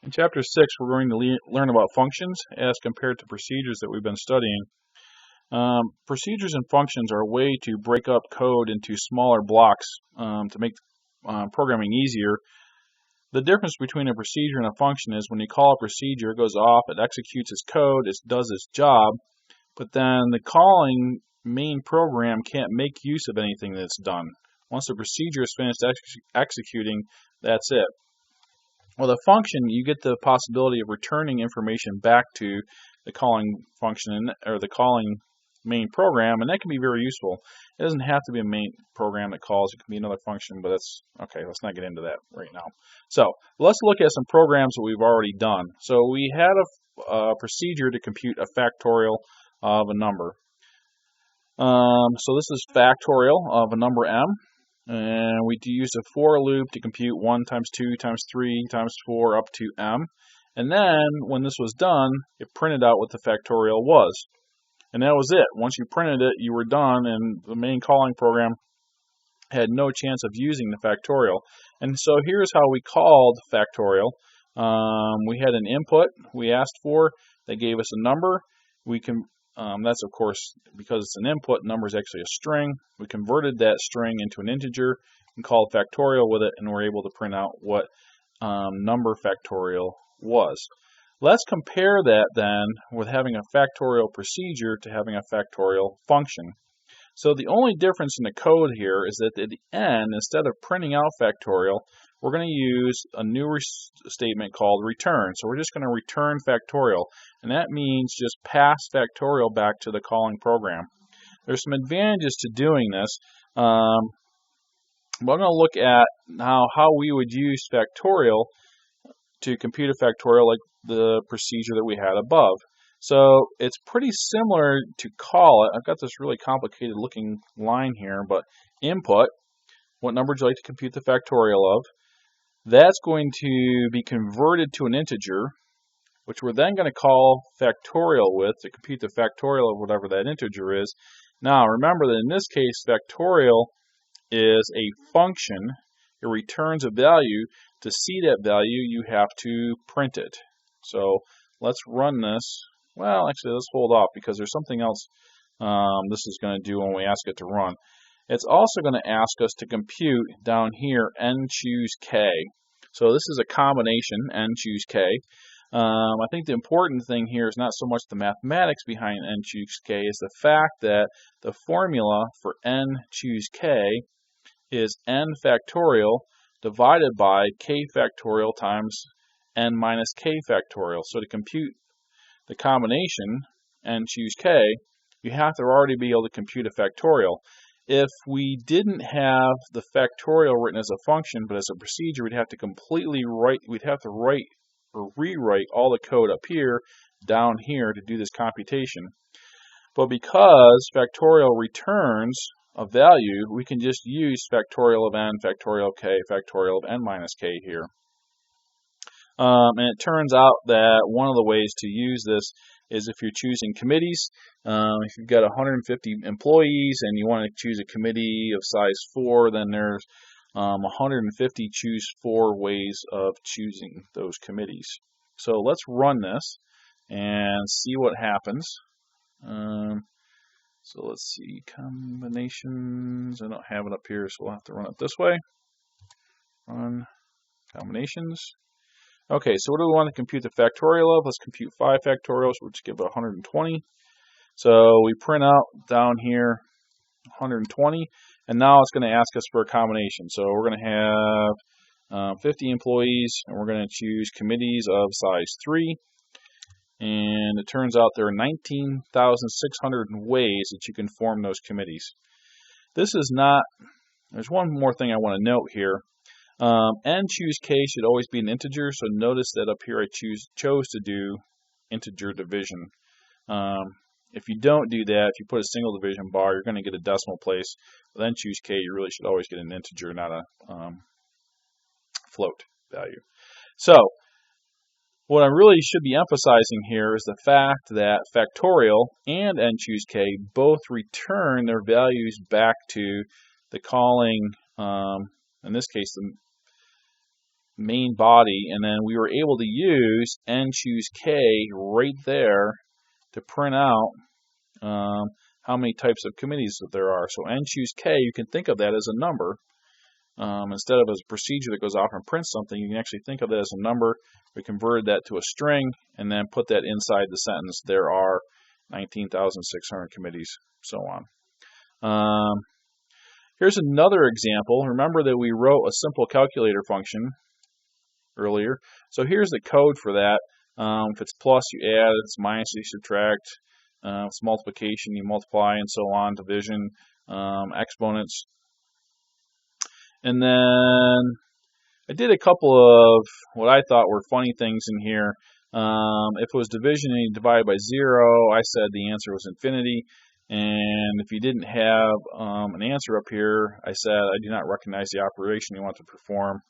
In Chapter 6, we're going to learn about functions as compared to procedures that we've been studying. Procedures and functions are a way to break up code into smaller blocks to make programming easier. The difference between a procedure and a function is when you call a procedure, it goes off, it executes its code, it does its job, but then the calling main program can't make use of anything that's done. Once the procedure is finished executing, that's it. With a function, you get the possibility of returning information back to the calling function or the calling main program, and that can be very useful. It doesn't have to be a main program that calls. It can be another function, but that's okay. Let's not get into that right now. So let's look at some programs that we've already done. So we had a procedure to compute a factorial of a number. So this is factorial of a number m. And we use a for loop to compute 1 times 2 times 3 times 4 up to m. And then, when this was done, it printed out what the factorial was. And that was it. Once you printed it, you were done, and the main calling program had no chance of using the factorial. And so here's how we called factorial. We had an input we asked for. They gave us a number. That's, of course, because it's an input, number is actually a string. We converted that string into an integer and called factorial with it, and we're able to print out what number factorial was. Let's compare that then with having a factorial procedure to having a factorial function. So the only difference in the code here is that at the end, instead of printing out factorial, we're going to use a new statement called return. So we're just going to return factorial, and that means just pass factorial back to the calling program. There's some advantages to doing this. But I'm going to look at now how we would use factorial to compute a factorial like the procedure that we had above. So it's pretty similar to call it. I've got this really complicated looking line here, but input, what number would you like to compute the factorial of? That's going to be converted to an integer, which we're then going to call factorial with to compute the factorial of whatever that integer is. Now remember that in this case, factorial is a function. It returns a value. To see that value, you have to print it. So let's run this. Well, actually, let's hold off because there's something else this is going to do when we ask it to run. It's also going to ask us to compute down here n choose k. So this is a combination, n choose k. I think the important thing here is not so much the mathematics behind n choose k, is the fact that the formula for n choose k is n factorial divided by k factorial times n minus k factorial. So to compute the combination n choose k, you have to already be able to compute a factorial. If we didn't have the factorial written as a function but as a procedure, we'd have to write or rewrite all the code up here down here to do this computation. But because factorial returns a value, we can just use factorial of n, factorial of k, factorial of n minus k here. And it turns out that one of the ways to use this is if you're choosing committees. If you've got 150 employees and you want to choose a committee of size 4, then there's 150 choose 4 ways of choosing those committees. So let's run this and see what happens. So let's see, combinations. I don't have it up here, so we'll have to run it this way. Run combinations. Okay, so what do we want to compute the factorial of? Let's compute 5 factorials, which give 120. So we print out down here 120, and now it's going to ask us for a combination. So we're going to have 50 employees, and we're going to choose committees of size 3. And it turns out there are 19,600 ways that you can form those committees. This is not, there's one more thing I want to note here. N choose k should always be an integer, so notice that up here I chose to do integer division. If you don't do that, if you put a single division bar, you're going to get a decimal place. But then choose k, you really should always get an integer, not a float value. So what I really should be emphasizing here is the fact that factorial and n choose k both return their values back to the calling, in this case, the main body, and then we were able to use n choose k right there to print out how many types of committees that there are. So n choose k, you can think of that as a number. Instead of as a procedure that goes off and prints something, you can actually think of it as a number. We converted that to a string and then put that inside the sentence. There are 19,600 committees, so on. Here's another example. Remember that we wrote a simple calculator function earlier. So here's the code for that. If it's plus, you add. If it's minus, you subtract. If it's multiplication, you multiply, and so on. Division, exponents. And then I did a couple of what I thought were funny things in here. If it was division and you divide by 0, I said the answer was infinity. And if you didn't have an answer up here, I said I do not recognize the operation you want to perform.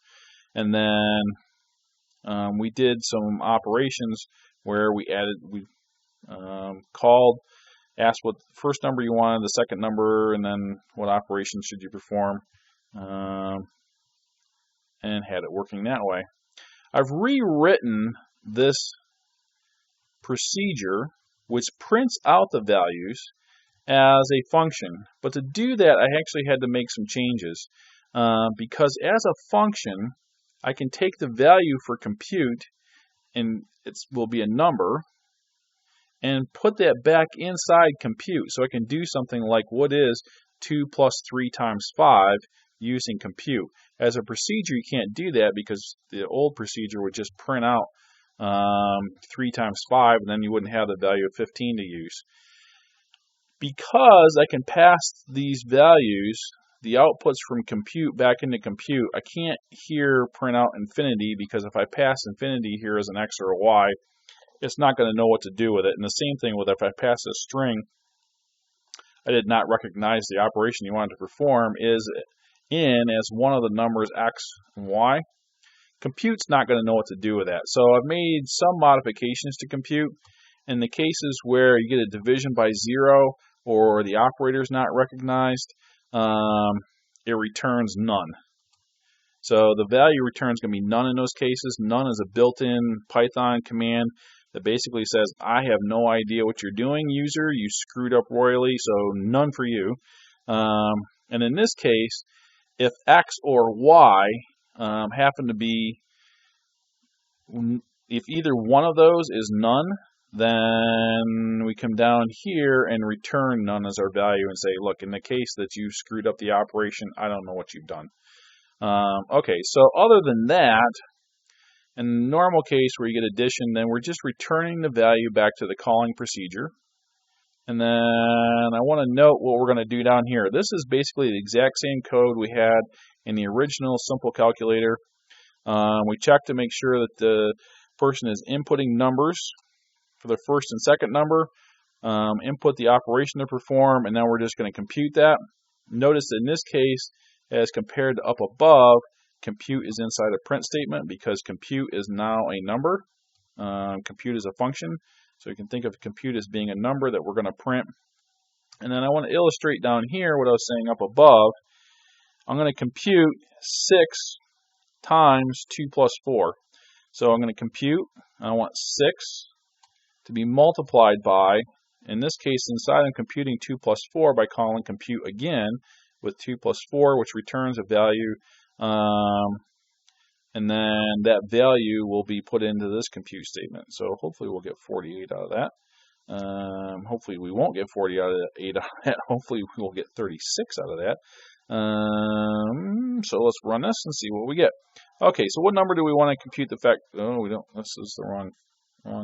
And then we did some operations where we asked what the first number you wanted, the second number, and then what operations should you perform, and had it working that way. I've rewritten this procedure, which prints out the values as a function. But to do that, I actually had to make some changes, because as a function, I can take the value for compute, and it will be a number, and put that back inside compute. So I can do something like, what is 2 plus 3 times 5 using compute. As a procedure, you can't do that because the old procedure would just print out 3 times 5, and then you wouldn't have the value of 15 to use. Because I can pass these values, the outputs from compute back into compute, I can't here print out infinity, because if I pass infinity here as an x or a y, it's not going to know what to do with it. And the same thing with if I pass a string, I did not recognize the operation you wanted to perform is in as one of the numbers x and y. Compute's not going to know what to do with that. So I've made some modifications to compute. In the cases where you get a division by 0 or the operator is not recognized, it returns none. So the value return is going to be none in those cases. None is a built-in Python command that basically says, I have no idea what you're doing, user. You screwed up royally, so none for you. And in this case, if x or y happen to be, if either one of those is none, then we come down here and return none as our value and say, look, in the case that you screwed up the operation, I don't know what you've done. Okay, so other than that, in the normal case where you get addition, then we're just returning the value back to the calling procedure. And then I want to note what we're going to do down here. This is basically the exact same code we had in the original simple calculator. We check to make sure that the person is inputting numbers for the first and second number, input the operation to perform, and then we're just going to compute that. Notice that in this case, as compared to up above, compute is inside a print statement because compute is now a number. Compute is a function, so you can think of compute as being a number that we're going to print. And then I want to illustrate down here what I was saying up above. I'm going to compute 6 times 2 plus 4. So I'm going to compute, I want 6 to be multiplied by, in this case, inside I'm computing 2 plus 4 by calling compute again with 2 plus 4, which returns a value, and then that value will be put into this compute statement. So hopefully we'll get 48 out of that. Hopefully we won't get 48 out of that. Hopefully we will get 36 out of that. So let's run this and see what we get. Okay, so what number do we want to compute the fact? Oh, we don't. This is the wrong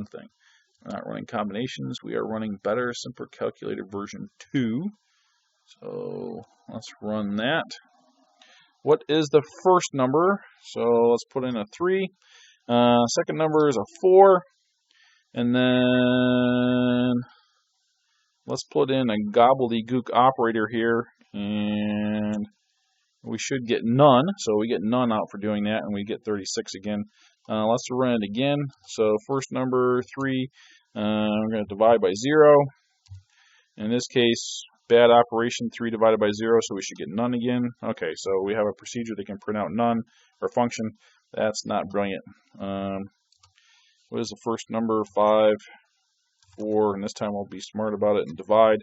thing. We're not running combinations. We are running Better Simpler Calculator version 2. So let's run that. What is the first number? So let's put in a 3. Second number is a 4. And then let's put in a gobbledygook operator here. And we should get none. So we get none out for doing that, and we get 36 again. Let's run it again. So first number, 3. We're going to divide by 0. In this case, Bad operation, 3 divided by 0, so we should get none again. Okay, so we have a procedure that can print out none, or function. That's not brilliant. What is the first number? 5, 4, and this time we'll be smart about it and divide.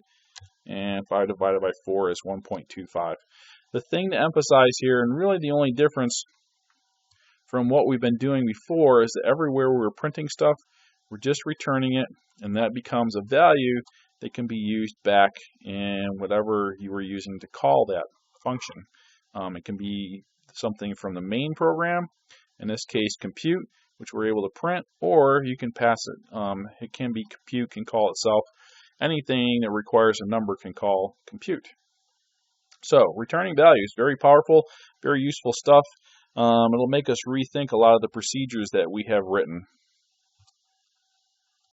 And 5 divided by 4 is 1.25. The thing to emphasize here, and really the only difference from what we've been doing before, is that everywhere we're printing stuff, we're just returning it, and that becomes a value that can be used back in whatever you were using to call that function. It can be something from the main program, in this case compute, which we're able to print, or you can pass it. It can be compute, can call itself. Anything that requires a number can call compute. So returning values, very powerful, very useful stuff. It'll make us rethink a lot of the procedures that we have written.